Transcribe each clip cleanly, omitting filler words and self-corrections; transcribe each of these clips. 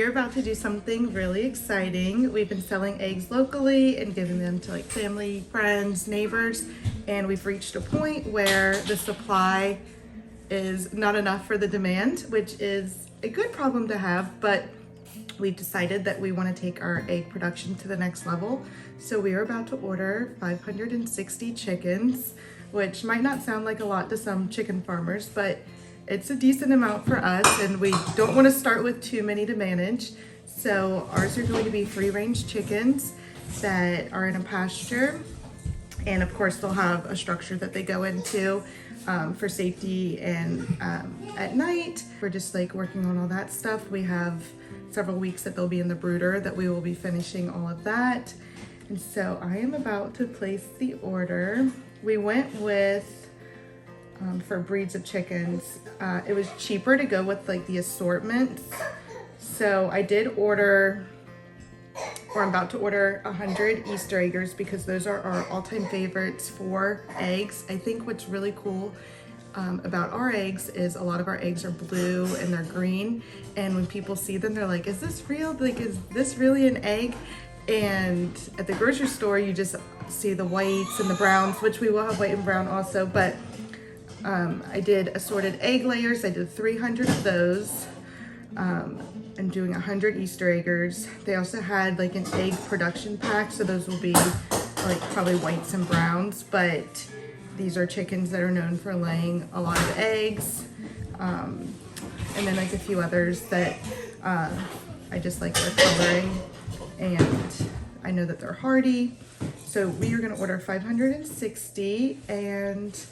we are about to do something really exciting. We've been selling eggs locally and giving them to like family, friends, neighbors, and we've reached a point where the supply is not enough for the demand, which is a good problem to have, but we've decided that we want to take our egg production to the next level. So we are about to order 560 chickens, which might not sound like a lot to some chicken farmers, but it's a decent amount for us, and we don't want to start with too many to manage. So ours are going to be free-range chickens that are in a pasture, and of course they'll have a structure that they go into for safety, and at night we're just like working on all that stuff. We have several weeks that they'll be in the brooder that we will be finishing all of that. And so I am about to place the order. We went with for breeds of chickens, it was cheaper to go with like the assortments. So I did order, or I'm about to order 100 Easter eggers because those are our all-time favorites for eggs. I think what's really cool about our eggs is a lot of our eggs are blue and they're green, and when people see them they're like, is this real? Like, is this really an egg? And at the grocery store you just see the whites and the browns, which we will have white and brown also, but I did assorted egg layers. I did 300 of those. I'm doing 100 Easter eggers. They also had like an egg production pack, so those will be like probably whites and browns, but these are chickens that are known for laying a lot of eggs. And then like a few others that I just like their coloring, and I know that they're hardy. So we are gonna order 560, and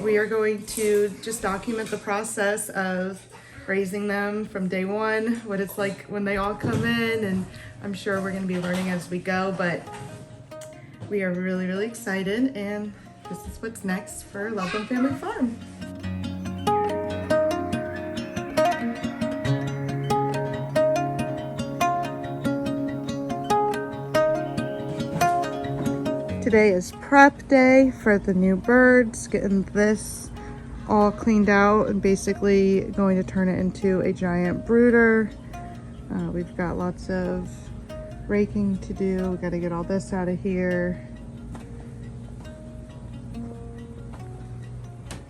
we are going to just document the process of raising them from day one, what it's like when they all come in, and I'm sure we're going to be learning as we go, but we are really, really excited, and this is what's next for Loveland Family Farm. Today is prep day for the new birds, getting this all cleaned out and basically going to turn it into a giant brooder. We've got lots of raking to do. We got to get all this out of here.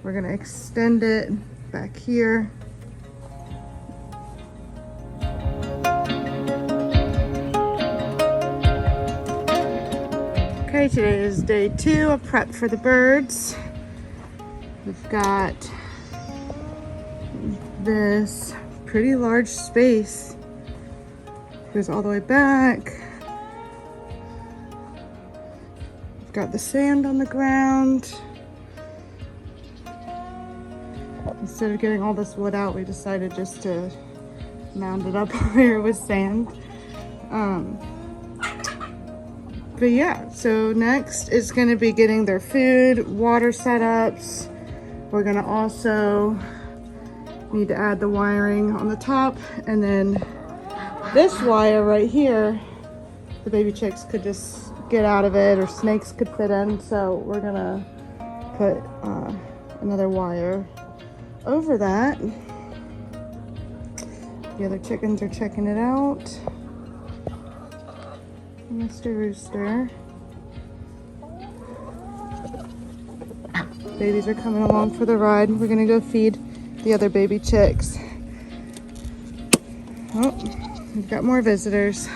We're going to extend it back here. Okay, today is day 2 of prep for the birds. We've got this pretty large space. It goes all the way back. We've got the sand on the ground. Instead of getting all this wood out, we decided just to mound it up here with sand. But yeah, so next is going to be getting their food, water setups. We're going to also need to add the wiring on the top, and then this wire right here, the baby chicks could just get out of it, or snakes could fit in, so we're going to put another wire over that. The other chickens are checking it out. Mr. Rooster. Babies are coming along for the ride. We're gonna go feed the other baby chicks. Oh, we've got more visitors.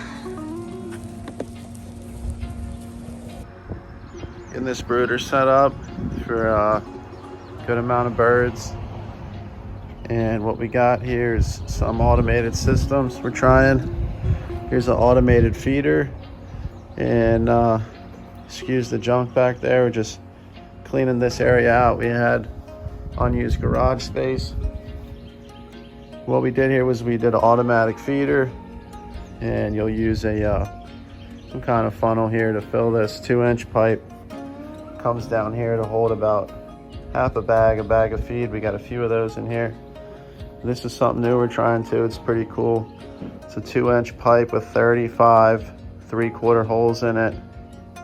Getting this brooder set up for a good amount of birds. And what we got here is some automated systems we're trying. Here's an automated feeder. And excuse the junk back there, we're just cleaning this area out. We had unused garage space. What we did here was we did an automatic feeder, and you'll use a some kind of funnel here to fill this 2-inch pipe. Comes down here to hold about half a bag of feed. We got a few of those in here. This is something new we're trying to. It's pretty cool. It's a 2-inch pipe with 35 3/4 holes in it,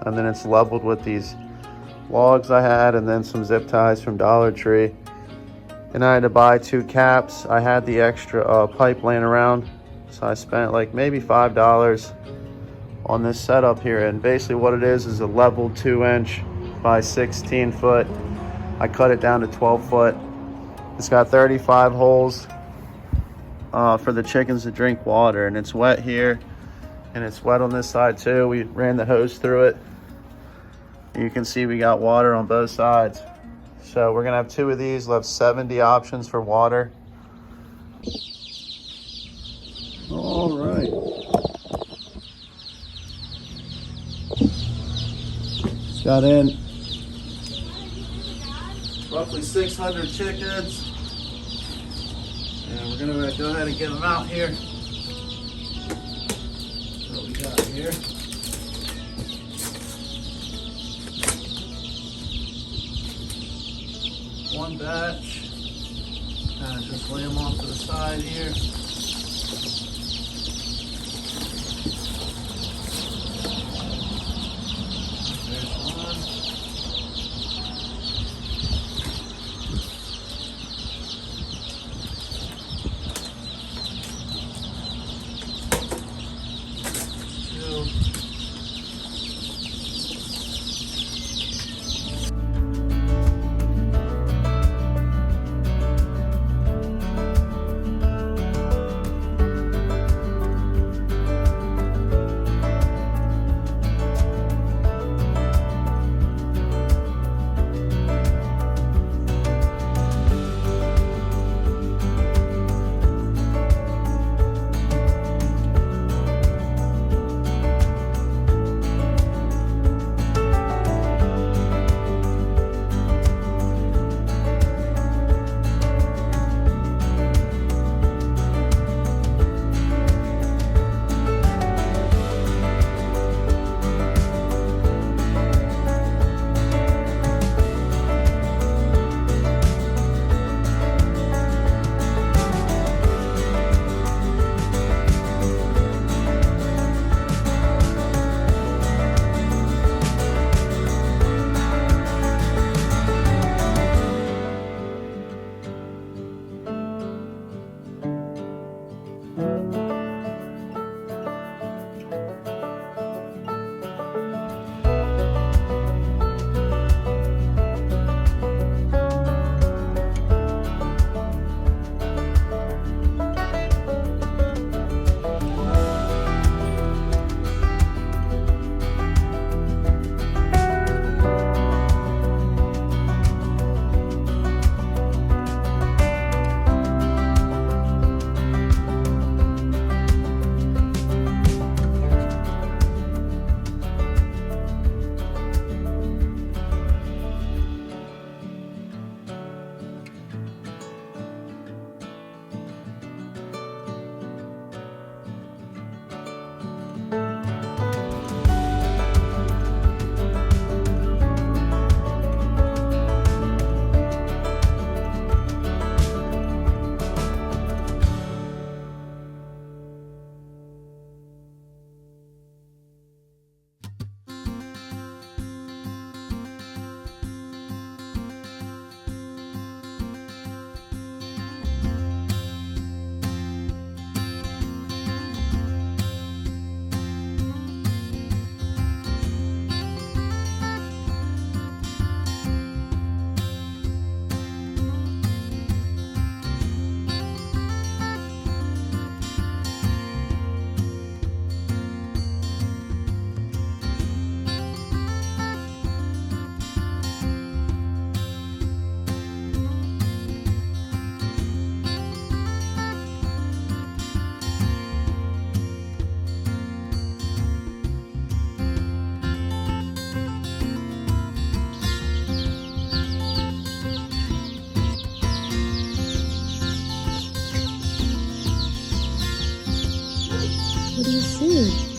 and then it's leveled with these logs I had, and then some zip ties from Dollar Tree. And I had to buy 2 caps. I had the extra pipe laying around, So I spent like maybe $5 on this setup here, and basically what it is a level 2-inch by 16 foot. I cut it down to 12 foot. It's got 35 holes for the chickens to drink water, and it's wet here and it's wet on this side too. We ran the hose through it. You can see we got water on both sides. So we're gonna have 2 of these. We'll have 70 options for water. All right. Got in roughly 600 chickens. And we're gonna go ahead and get them out here. What we got here. One batch. Kind of just lay them off to the side here. There's one. Two. What do you see?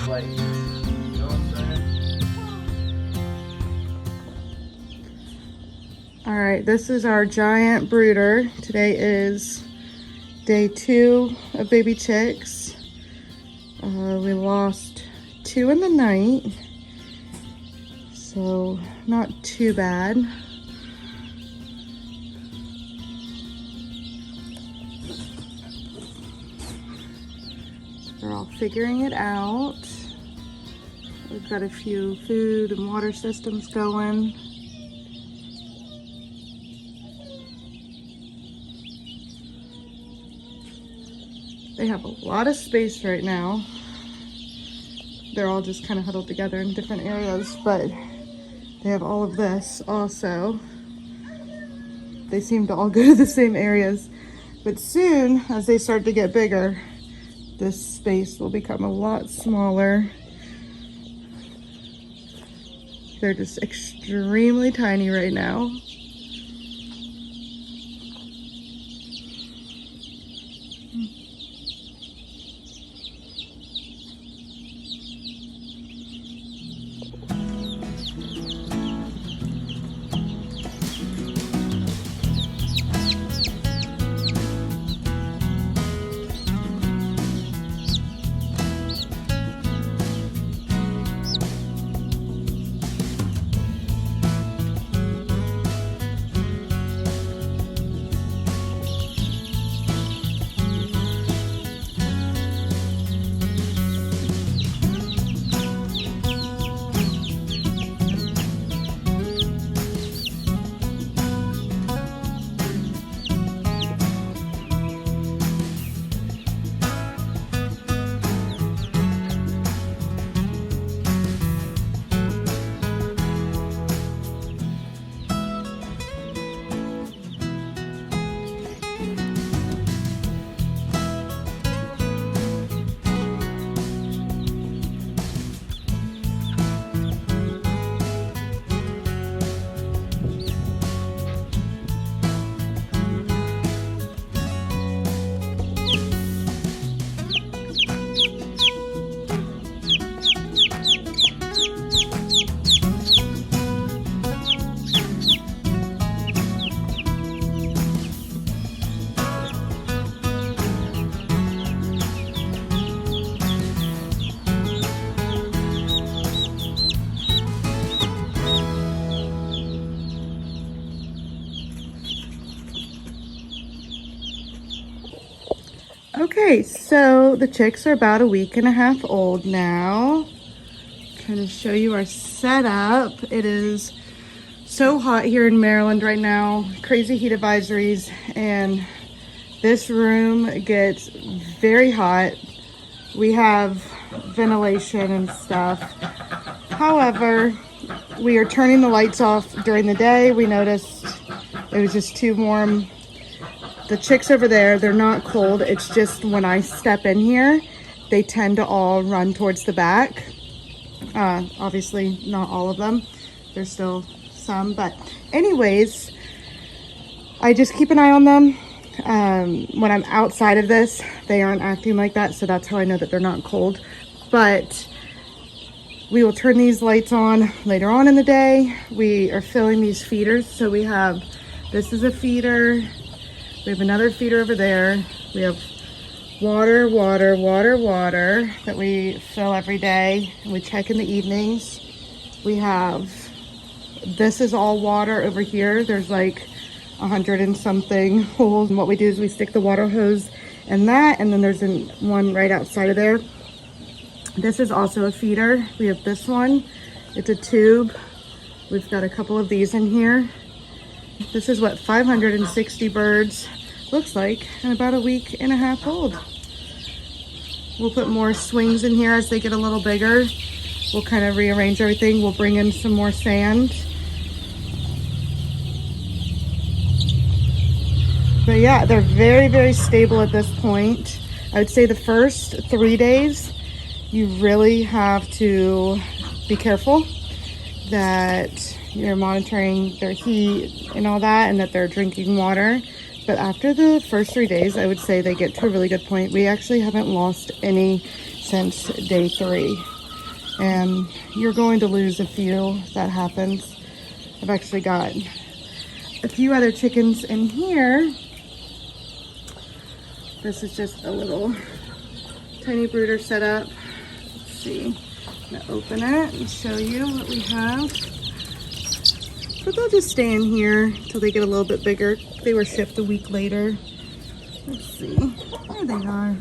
Like, you know what I'm saying? right, this is our giant brooder. Today is day 2 of baby chicks. We lost 2 in the night, so not too bad. They're all figuring it out. We've got a few food and water systems going. They have a lot of space right now. They're all just kind of huddled together in different areas, but they have all of this also. They seem to all go to the same areas, but soon, as they start to get bigger, this space will become a lot smaller. They're just extremely tiny right now. Okay, so the chicks are about a week and a half old now. Trying to show you our setup. It is so hot here in Maryland right now, crazy heat advisories, and this room gets very hot. We have ventilation and stuff. However, we are turning the lights off during the day. We noticed it was just too warm. The chicks over there, they're not cold. It's just when I step in here, they tend to all run towards the back. Obviously, not all of them. There's still some, but anyways, I just keep an eye on them. When I'm outside of this, they aren't acting like that, so that's how I know that they're not cold. But we will turn these lights on later on in the day. We are filling these feeders. So we have, this is a feeder. We have another feeder over there. We have water that we fill every day, and we check in the evenings. We have, this is all water over here. There's like 100 and something holes, and what we do is we stick the water hose in that, and then there's one right outside of there. This is also a feeder. We have this one. It's a tube. We've got a couple of these in here. This is what 560 birds looks like, and about a week and a half old. We'll put more swings in here as they get a little bigger. We'll kind of rearrange everything. We'll bring in some more sand. But yeah, they're very, very stable at this point. I would say the first 3 days, you really have to be careful that you're monitoring their heat and all that, and that they're drinking water. But after the first 3 days, I would say they get to a really good point. We actually haven't lost any since day 3. And you're going to lose a few. That happens. I've actually got a few other chickens in here. This is just a little tiny brooder setup. Let's see. I'm gonna open it and show you what we have. But they'll just stay in here until they get a little bit bigger. They were shipped a week later. Let's see. There they are.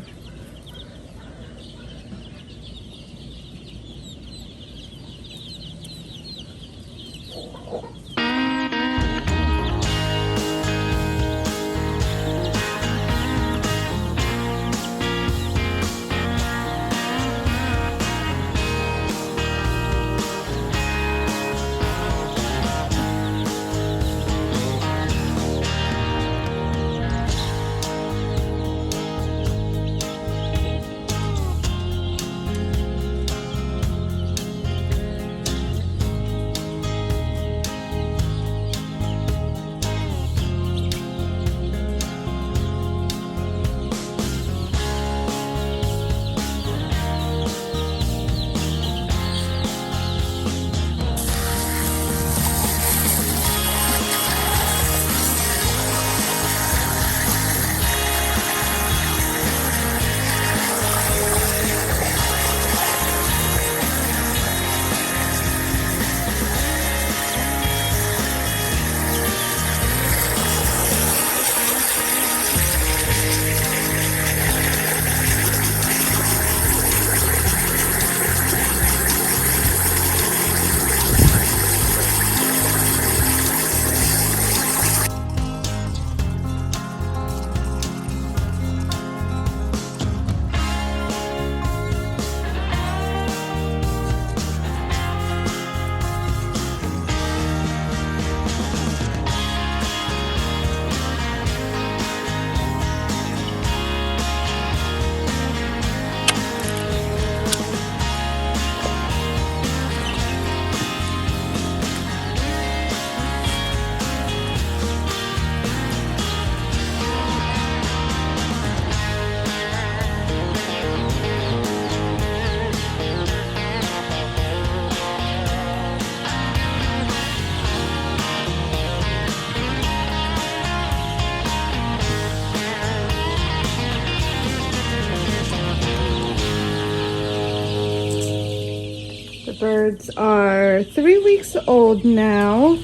Birds are 3 weeks old now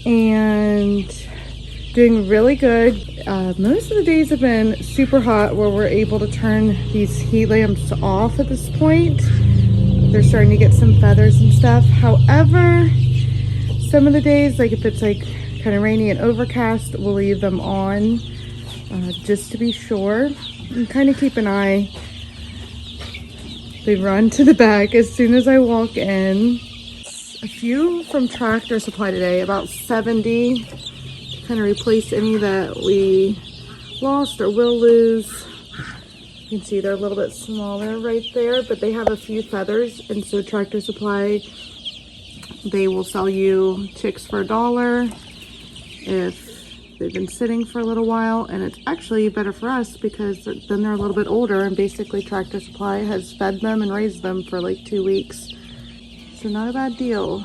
and doing really good. Most of the days have been super hot where we're able to turn these heat lamps off at this point. They're starting to get some feathers and stuff. However, some of the days, like if it's like kind of rainy and overcast, we'll leave them on just to be sure and kind of keep an eye. They run to the back as soon as I walk in. A few from Tractor Supply today, about 70, to kind of replace any that we lost or will lose. You can see they're a little bit smaller right there, but they have a few feathers, and so Tractor Supply, they will sell you chicks for $1 if they've been sitting for a little while, and it's actually better for us because then they're a little bit older, and basically Tractor Supply has fed them and raised them for like 2 weeks. So not a bad deal.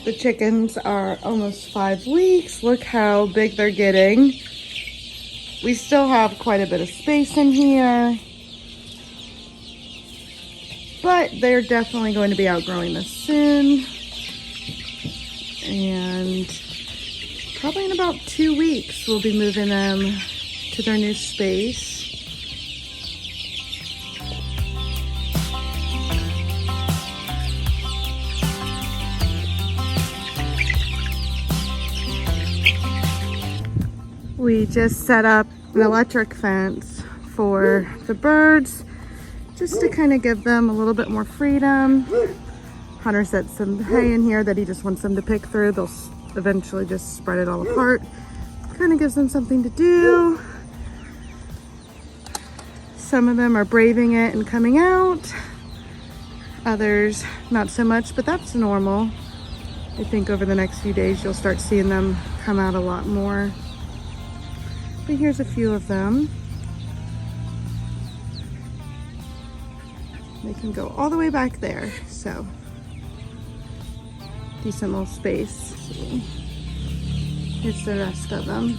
The chickens are almost 5 weeks. Look how big they're getting. We still have quite a bit of space in here, but they're definitely going to be outgrowing this soon. And probably in about 2 weeks, we'll be moving them to their new space. We just set up an electric fence for the birds, just to kind of give them a little bit more freedom. Hunter set some hay in here that he just wants them to pick through. They'll eventually just spread it all apart. Kind of gives them something to do. Some of them are braving it and coming out. Others, not so much, but that's normal. I think over the next few days, you'll start seeing them come out a lot more. But here's a few of them. They can go all the way back there, so decent little space. Here's the rest of them.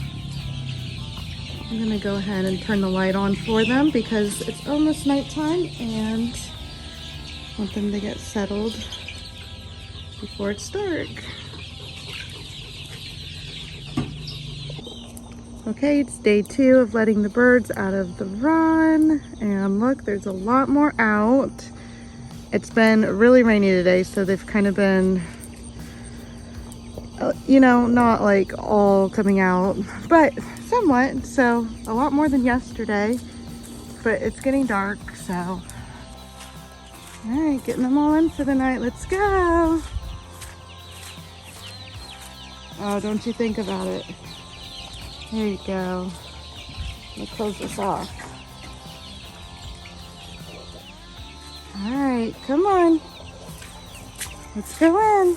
I'm gonna go ahead and turn the light on for them because it's almost nighttime and I want them to get settled before it's dark. Okay, it's day 2 of letting the birds out of the run, and look, there's a lot more out. It's been really rainy today, so they've kind of been, you know, not like all coming out, but somewhat. So a lot more than yesterday, but it's getting dark, so all right, getting them all in for the night. Let's go. Oh, don't you think about it. There you go. Let me close this off. All right, come on. Let's go in.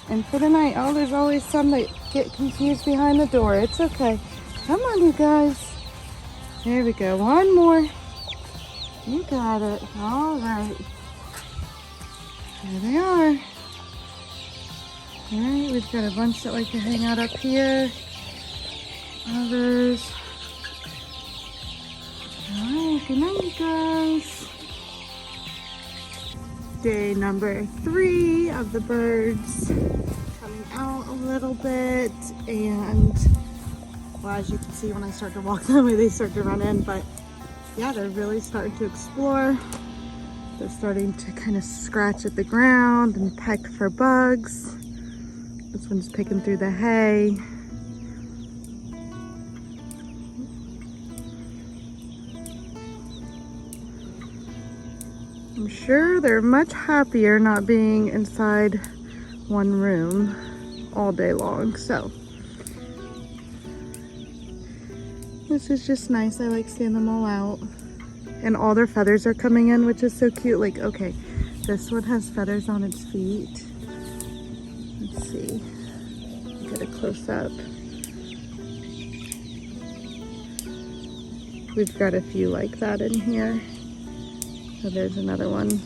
And for the night. Oh, there's always some that get confused behind the door. It's okay. Come on, you guys. There we go. One more. You got it. All right. There they are. All right, we've got a bunch that like to hang out up here. Others. All right, good night, you guys. Day number 3 of the birds coming out a little bit, and well, as you can see when I start to walk that way, they start to run in, but yeah, they're really starting to explore. They're starting to kind of scratch at the ground and peck for bugs. This one's picking through the hay. I'm sure they're much happier not being inside one room all day long, so this is just nice. I like seeing them all out, and all their feathers are coming in, which is so cute. Like, okay, this one has feathers on its feet. Let's see, get a close up. We've got a few like that in here. So there's another one.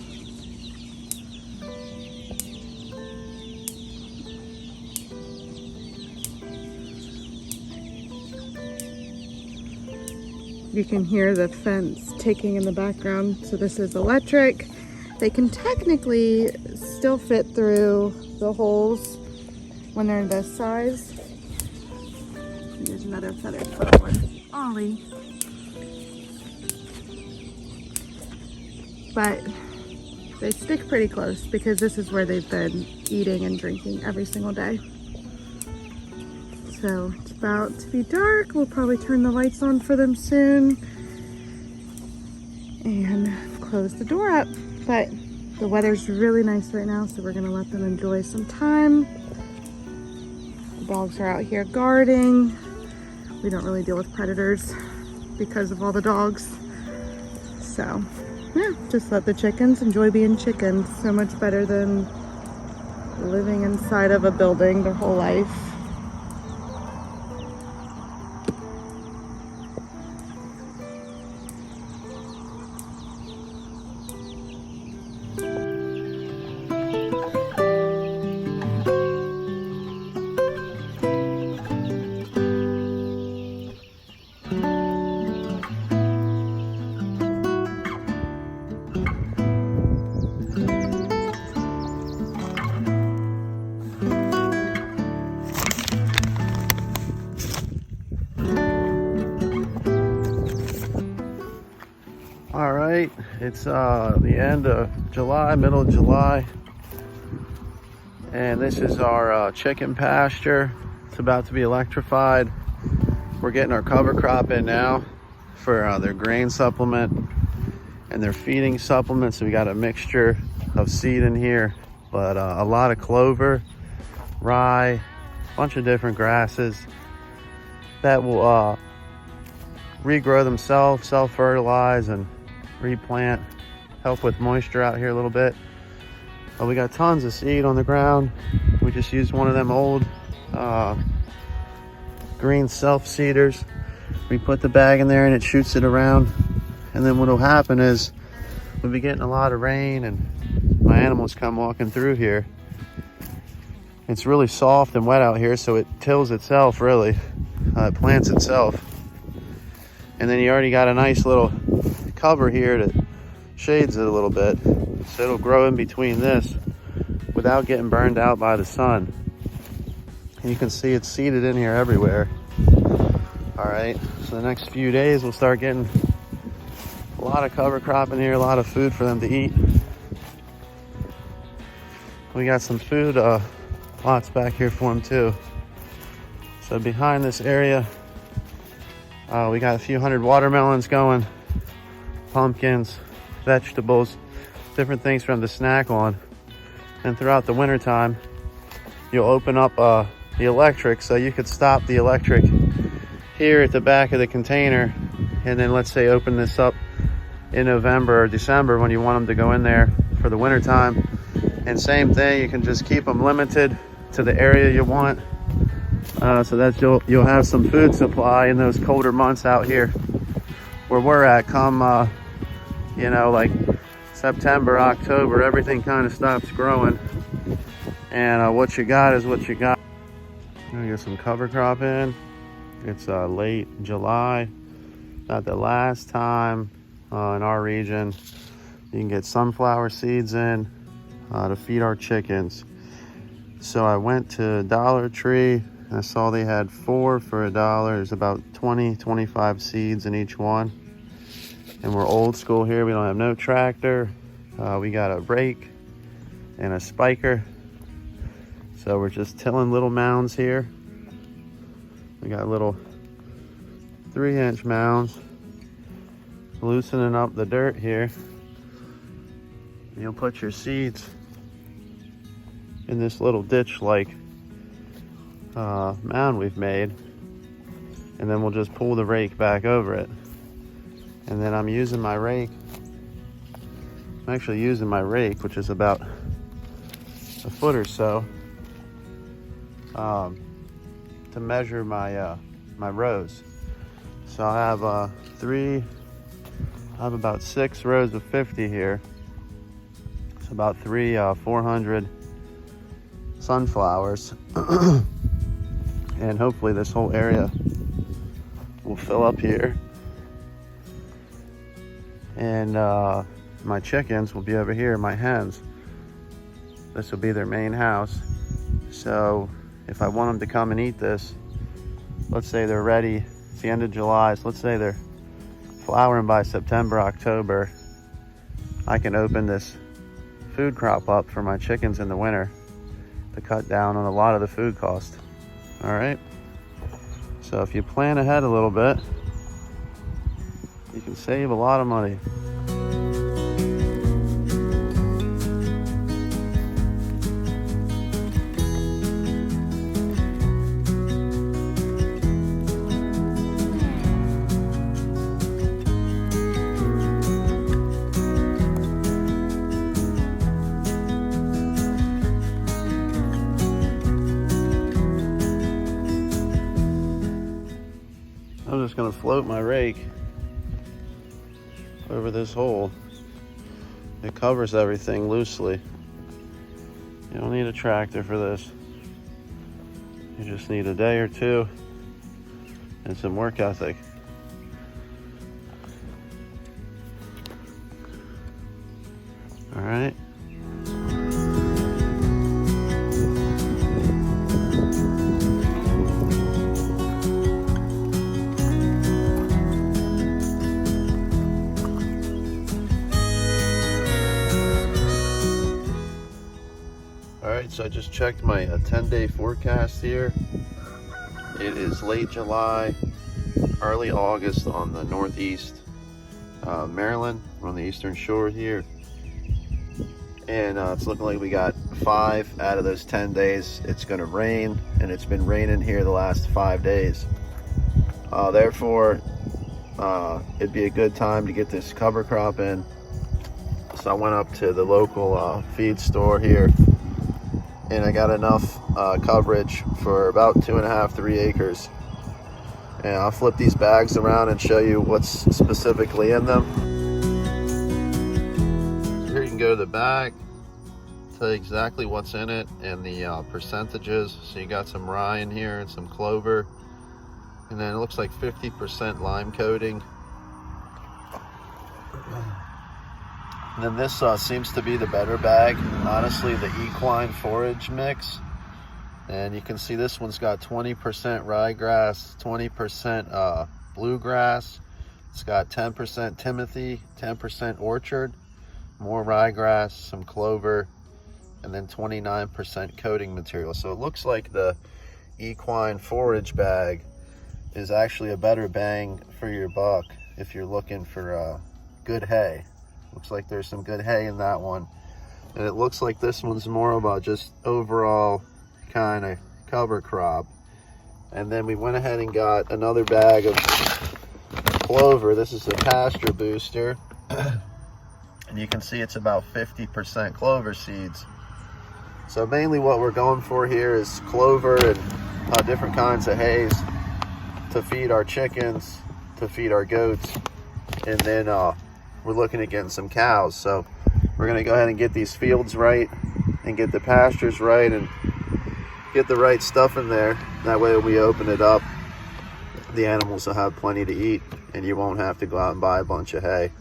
You can hear the fence ticking in the background. So this is electric. They can technically still fit through the holes when they're this size. Here's another feathered foot one. Ollie. But they stick pretty close because this is where they've been eating and drinking every single day. So it's about to be dark. We'll probably turn the lights on for them soon and close the door up. But the weather's really nice right now, so we're gonna let them enjoy some time. The dogs are out here guarding. We don't really deal with predators because of all the dogs. So yeah, just let the chickens enjoy being chickens. So much better than living inside of a building their whole life. All right, it's the end of July, middle of July, and this is our chicken pasture. It's about to be electrified. We're getting our cover crop in now for their grain supplement and their feeding supplement. So we got a mixture of seed in here, but a lot of clover, rye, a bunch of different grasses that will regrow themselves, self-fertilize and replant, help with moisture out here a little bit. But we got tons of seed on the ground. We just used one of them old green self-seeders. We put the bag in there and it shoots it around. And then what'll happen is we'll be getting a lot of rain and my animals come walking through here. It's really soft and wet out here, so it tills itself really. It plants itself. And then you already got a nice little cover here that shades it a little bit. So it'll grow in between this without getting burned out by the sun. And you can see it's seeded in here everywhere. All right, so the next few days we'll start getting a lot of cover crop in here, a lot of food for them to eat. We got some food plots back here for them too. So behind this area, we got a few hundred watermelons going, pumpkins, vegetables, different things for them to snack on. And throughout the winter time, you'll open up the electric, so you could stop the electric here at the back of the container, and then let's say open this up in November or December when you want them to go in there for the winter time. And same thing, you can just keep them limited to the area you want, so that you'll have some food supply in those colder months out here where we're at. Come you know, like September, October, everything kind of stops growing, and what you got is what you got. I'm gonna get some cover crop in. It's late July, not the last time in our region you can get sunflower seeds in to feed our chickens. So I went to Dollar Tree and I saw they had 4 for $1. There's about 20-25 seeds in each one. And we're old school here, we don't have no tractor. We got a rake and a spiker. So we're just tilling little mounds here. We got little 3-inch mounds, loosening up the dirt here. You'll put your seeds in this little ditch-like mound we've made, and then we'll just pull the rake back over it. And then I'm using my rake. I'm actually using my rake, which is about a foot or so, to measure my my rows. So I have I have about 6 rows of 50 here. It's about 400 sunflowers. And hopefully this whole area will fill up here. And my chickens will be over here, my hens. This will be their main house. So if I want them to come and eat this, let's say they're ready, it's the end of July, so let's say they're flowering by September, October, I can open this food crop up for my chickens in the winter to cut down on a lot of the food cost. All right, so if you plan ahead a little bit, you can save a lot of money. I'm just gonna float my rake over this hole. It covers everything loosely. You don't need a tractor for this. You just need a day or two and some work ethic. All right. So I just checked my 10-day forecast here. It is late July. early August on the northeast Maryland. We're on the eastern shore here, and it's looking like we got 5 out of those 10 days it's going to rain, and it's been raining here the last 5 days. Therefore, it'd be a good time to get this cover crop in. So I went up to the local feed store here, and I got enough coverage for about 2.5–3 acres. And I'll flip these bags around and show you what's specifically in them. So here you can go to the bag, tell you exactly what's in it and the percentages. So you got some rye in here and some clover, and then it looks like 50% lime coating. And then this seems to be the better bag, honestly, the equine forage mix. And you can see this one's got 20% ryegrass, 20% bluegrass. It's got 10% timothy, 10% orchard, more ryegrass, some clover, and then 29% coating material. So it looks like the equine forage bag is actually a better bang for your buck if you're looking for good hay. Looks like there's some good hay in that one. And it looks like this one's more of a just overall kind of cover crop. And then we went ahead and got another bag of clover. This is a pasture booster, and you can see it's about 50% clover seeds. So mainly what we're going for here is clover and different kinds of hays to feed our chickens, to feed our goats, and then we're looking at getting some cows. So we're going to go ahead and get these fields right and get the pastures right and get the right stuff in there. That way when we open it up, the animals will have plenty to eat and you won't have to go out and buy a bunch of hay.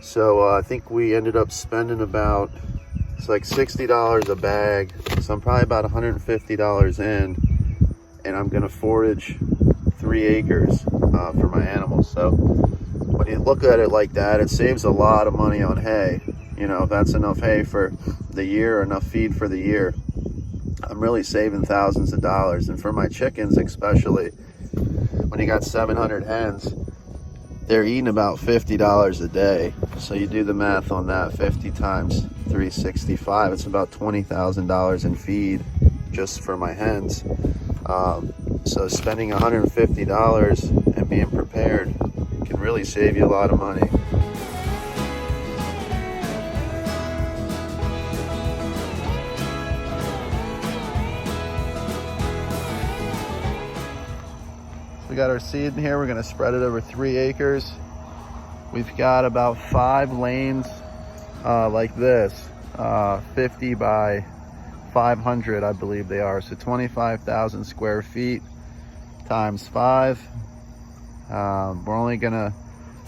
So I think we ended up spending about, it's like $60 a bag. So I'm probably about $150 in, and I'm gonna forage 3 acres for my animals. So when you look at it like that, it saves a lot of money on hay. You know, if that's enough hay for the year or enough feed for the year, I'm really saving thousands of dollars. And for my chickens especially, when you got 700 hens, they're eating about $50 a day. So you do the math on that, 50 times 365, it's about $20,000 in feed just for my hens. So spending $150 and being prepared can really save you a lot of money. We got our seed in here. We're going to spread it over 3 acres. We've got about 5 lanes like this, 50 by 500, I believe they are. So 25,000 square feet times 5. We're only going to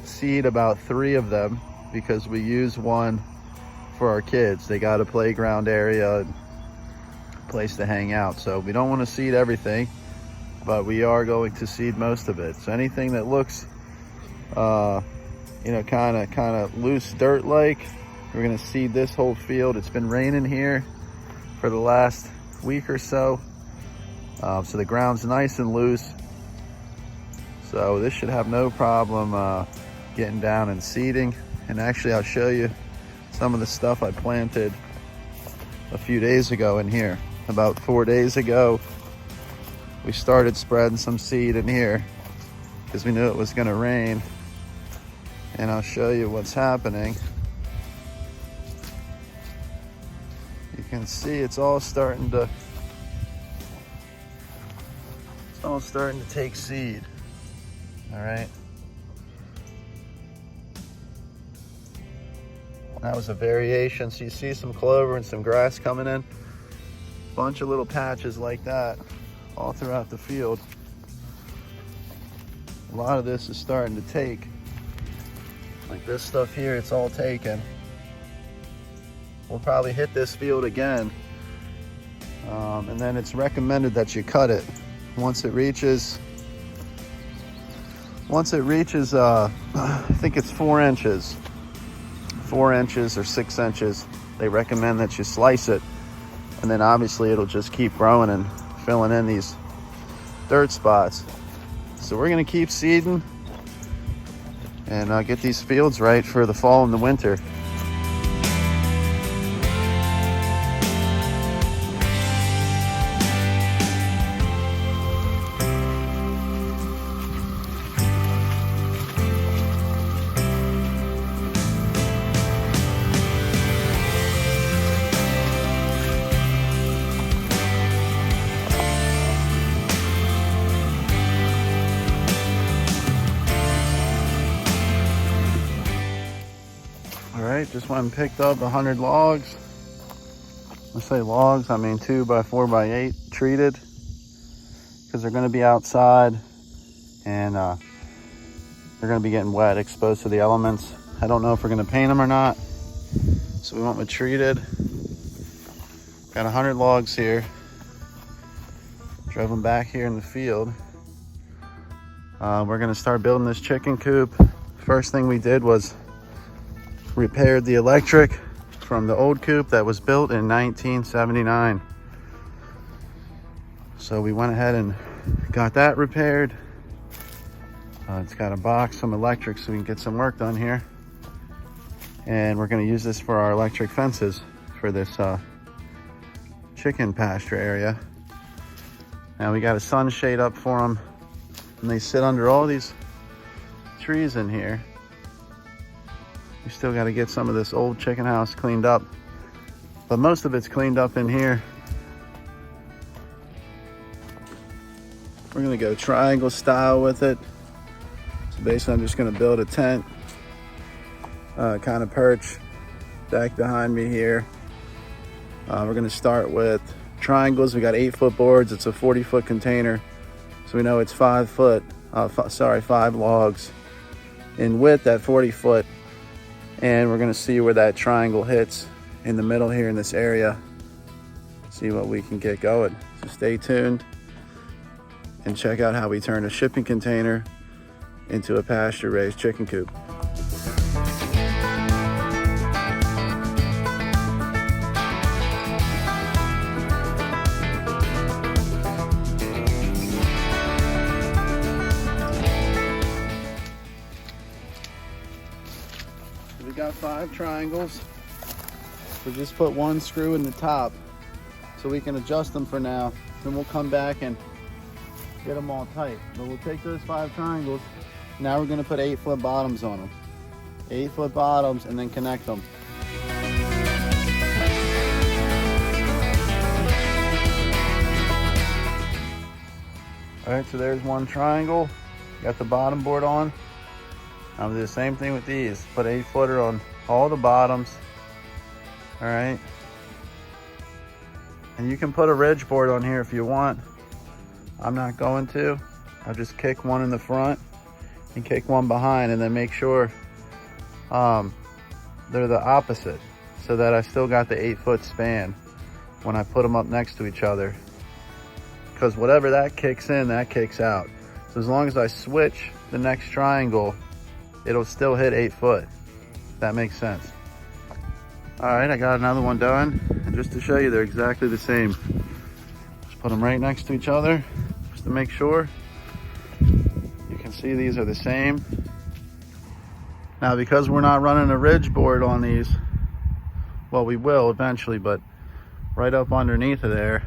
seed about 3 of them because we use one for our kids. They got a playground area, place to hang out. So we don't want to seed everything, but we are going to seed most of it. So anything that looks, you know, kind of loose dirt like, we're gonna seed this whole field. It's been raining here for the last week or so, so the ground's nice and loose. So this should have no problem getting down and seeding. And actually, I'll show you some of the stuff I planted a few days ago in here. About 4 days ago, we started spreading some seed in here because we knew it was going to rain. And I'll show you what's happening. You can see it's all starting to take seed. All right. That was a variation. So you see some clover and some grass coming in. Bunch of little patches like that all throughout the field. A lot of this is starting to take. Like this stuff here, it's all taken. We'll probably hit this field again. And then it's recommended that you cut it. Once it reaches, I think it's 4 inches. 4 inches or 6 inches. They recommend that you slice it. And then obviously it'll just keep growing and filling in these dirt spots. So we're gonna keep seeding and get these fields right for the fall and the winter. All right, just went and picked up 100 logs. When I say logs, I mean 2 by 4 by 8 treated, because they're gonna be outside and they're gonna be getting wet, exposed to the elements. I don't know if we're gonna paint them or not, so we went with treated. Got 100 logs here. Drove them back here in the field. We're gonna start building this chicken coop. First thing we did was repaired the electric from the old coop that was built in 1979. So we went ahead and got that repaired. It's got a box, some electric, so we can get some work done here. And we're gonna use this for our electric fences for this chicken pasture area. Now we got a sunshade up for them, and they sit under all these trees in here. We still got to get some of this old chicken house cleaned up, but most of it's cleaned up in here. We're gonna go triangle style with it. So basically I'm just gonna build a tent, kind of perch back behind me here. We're gonna start with triangles. We got 8-foot boards. It's a 40-foot container, so we know it's 5 logs in width at 40 foot. And we're gonna see where that triangle hits in the middle here in this area. See what we can get going. So stay tuned and check out how we turn a shipping container into a pasture-raised chicken coop. We got 5 triangles. We just put 1 screw in the top so we can adjust them for now. Then we'll come back and get them all tight. But we'll take those 5 triangles. Now we're gonna put 8-foot bottoms on them. 8-foot bottoms, and then connect them. All right, so there's 1 triangle. Got the bottom board on. I'll do the same thing with these. Put 8-footer on all the bottoms. All right. And you can put a ridge board on here if you want. I'm not going to. I'll just kick 1 in the front and kick 1 behind, and then make sure they're the opposite, so that I still got the 8-foot span when I put them up next to each other. Because whatever that kicks in, that kicks out. So as long as I switch the next triangle, it'll still hit 8 foot. If that makes sense. All right, I got another one done. And just to show you, they're exactly the same. Just put them right next to each other, just to make sure. You can see these are the same. Now, because we're not running a ridge board on these, well, we will eventually, but right up underneath of there,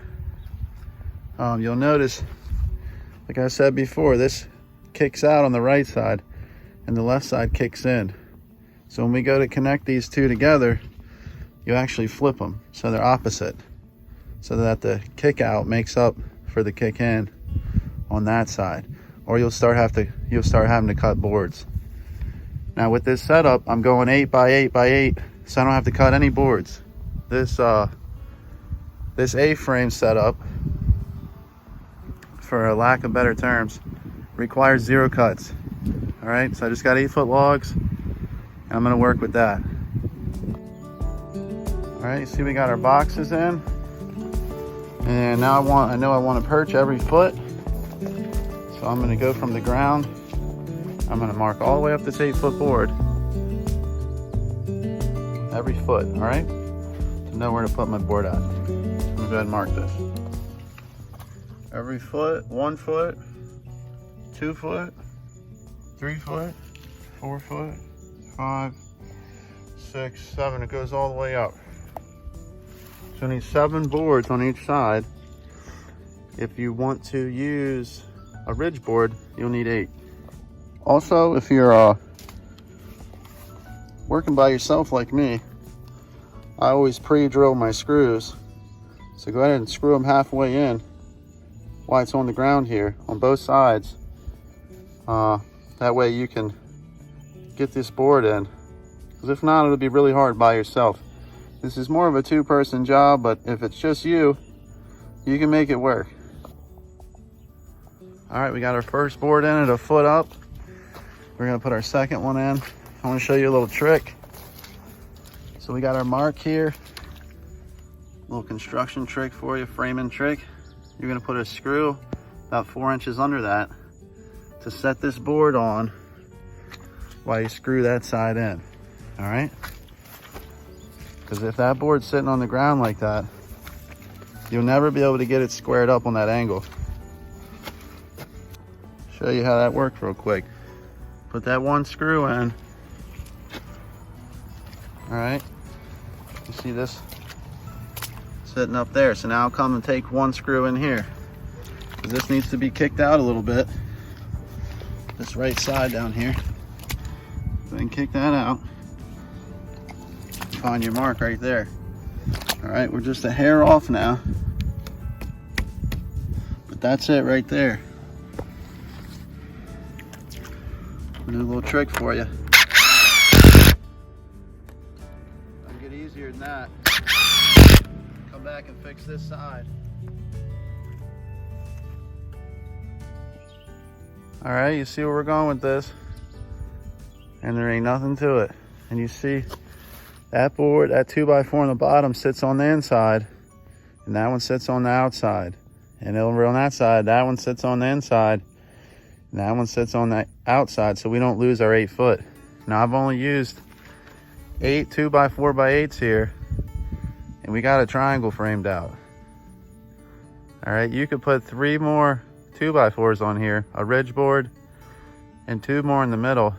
you'll notice, like I said before, this kicks out on the right side and the left side kicks in. So when we go to connect these 2 together, you actually flip them so they're opposite, so that the kick out makes up for the kick in on that side, or you'll start having to cut boards. Now with this setup, I'm going 8 by 8 by 8, so I don't have to cut any boards. This A-frame setup, for a lack of better terms, requires 0 cuts. All right, so I just got 8-foot logs, and I'm gonna work with that. All right, you see we got our boxes in, and now I know I want to perch every foot, so I'm gonna go from the ground. I'm gonna mark all the way up this 8-foot board, every foot. All right, to know where to put my board at. I'm gonna go ahead and mark this. Every foot, 1 foot, 2 foot, 3 foot, 4 foot, 5, 6, 7. It goes all the way up. So you need 7 boards on each side. If you want to use a ridge board, you'll need 8. Also, if you're working by yourself like me, I always pre-drill my screws. So go ahead and screw them halfway in while it's on the ground here on both sides. That way you can get this board in. Because if not, it'll be really hard by yourself. This is more of a 2-person job, but if it's just you, you can make it work. All right, we got our first board in at 1 foot up. We're gonna put our second one in. I wanna show you a little trick. So we got our mark here. Little construction trick for you, framing trick. You're gonna put a screw about 4 inches under that to set this board on while you screw that side in, all right? Because if that board's sitting on the ground like that, you'll never be able to get it squared up on that angle. Show you how that works real quick. Put that 1 screw in. All right, you see this sitting up there. So now I'll come and take 1 screw in here. This needs to be kicked out a little bit. This right side down here. Then kick that out. Find your mark right there. All right, we're just a hair off now. But that's it right there. I'll do a little trick for you. I'll get easier than that. Come back and fix this side. All right, you see where we're going with this, and there ain't nothing to it. And you see that board, that 2x4 on the bottom sits on the inside, and that one sits on the outside. And over on that side, that one sits on the inside, and that one sits on the outside, so we don't lose our 8 foot. Now I've only used 8 2x4x8s here, and we got a triangle framed out. All right, you could put 3 more 2x4s on here, a ridge board, and 2 more in the middle.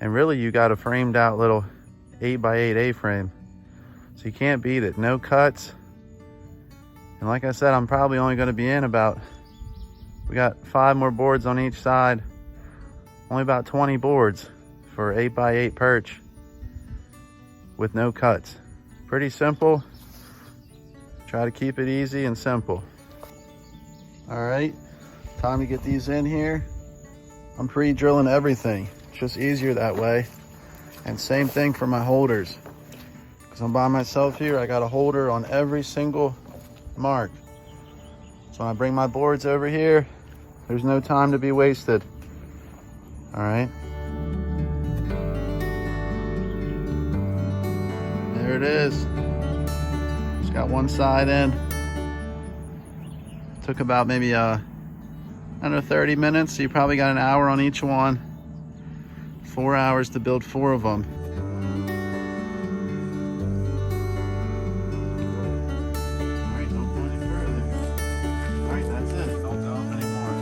And really you got a framed out little 8x8 A-frame. So you can't beat it, no cuts. And like I said, I'm probably only gonna be in about, we got 5 more boards on each side, only about 20 boards for 8x8 perch with no cuts. Pretty simple. Try to keep it easy and simple. All right, time to get these in here. I'm pre-drilling everything. It's just easier that way. And same thing for my holders. Because I'm by myself here, I got a holder on every single mark. So when I bring my boards over here, there's no time to be wasted. All right. There it is. Just got 1 side in. Took about maybe I don't know, 30 minutes. So you probably got an hour on each one. 4 hours to build 4 of them. All right, don't go any further. All right, that's it. Don't go anymore.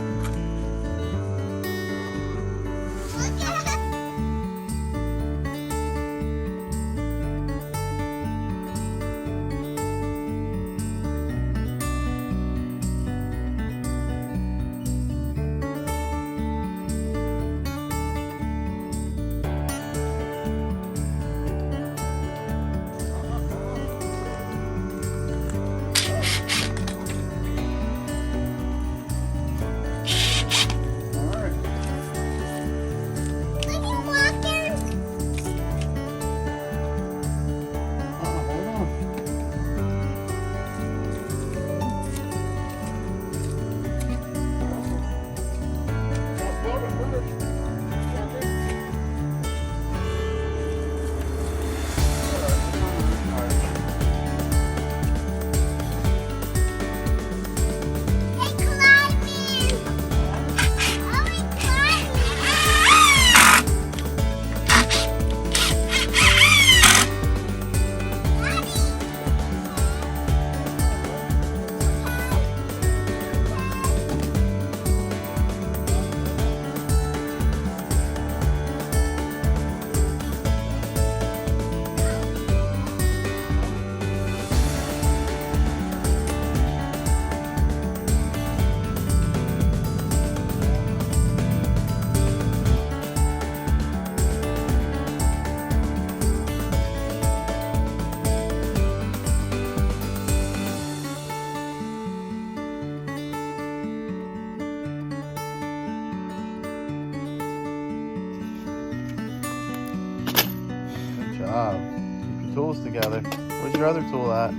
tools together. Where's your other tool at?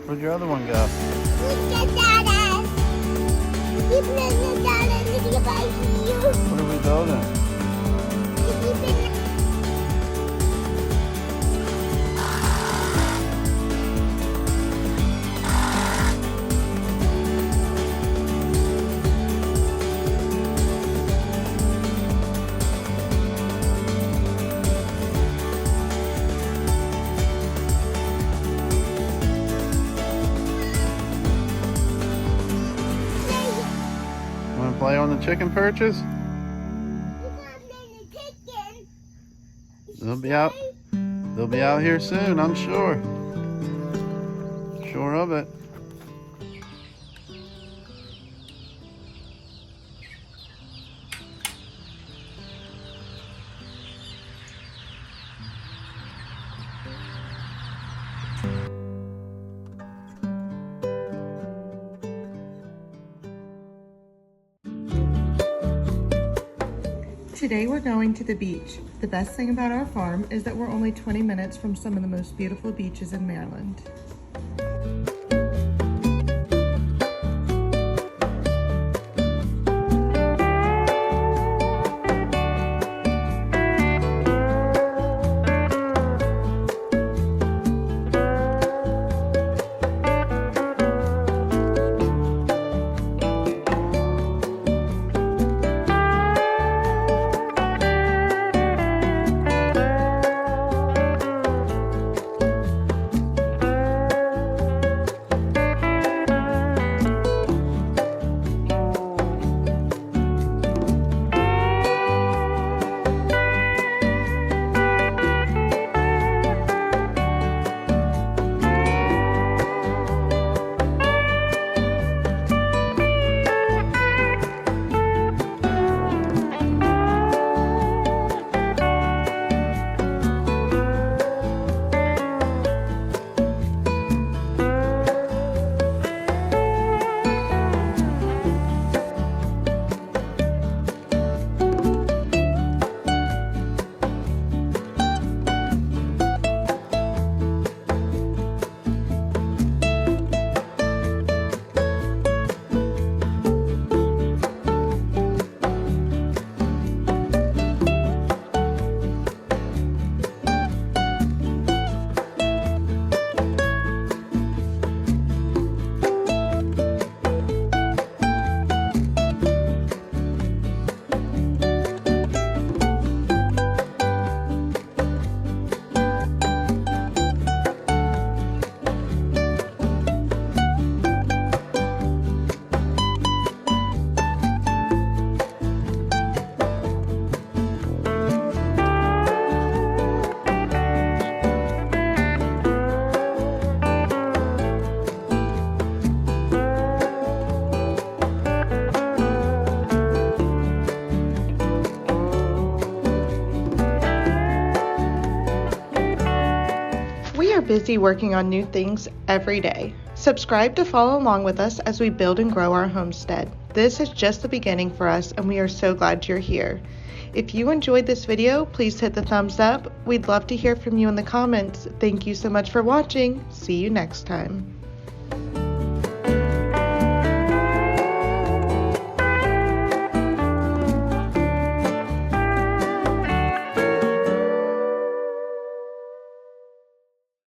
Where'd your other one go? What are we building? Want to play on the chicken perches? They'll be out. They'll be out here soon, I'm sure. Sure of it. Today we're going to the beach. The best thing about our farm is that we're only 20 minutes from some of the most beautiful beaches in Maryland. Busy working on new things every day. Subscribe to follow along with us as we build and grow our homestead. This is just the beginning for us, and we are so glad you're here. If you enjoyed this video, please hit the thumbs up. We'd love to hear from you in the comments. Thank you so much for watching. See you next time.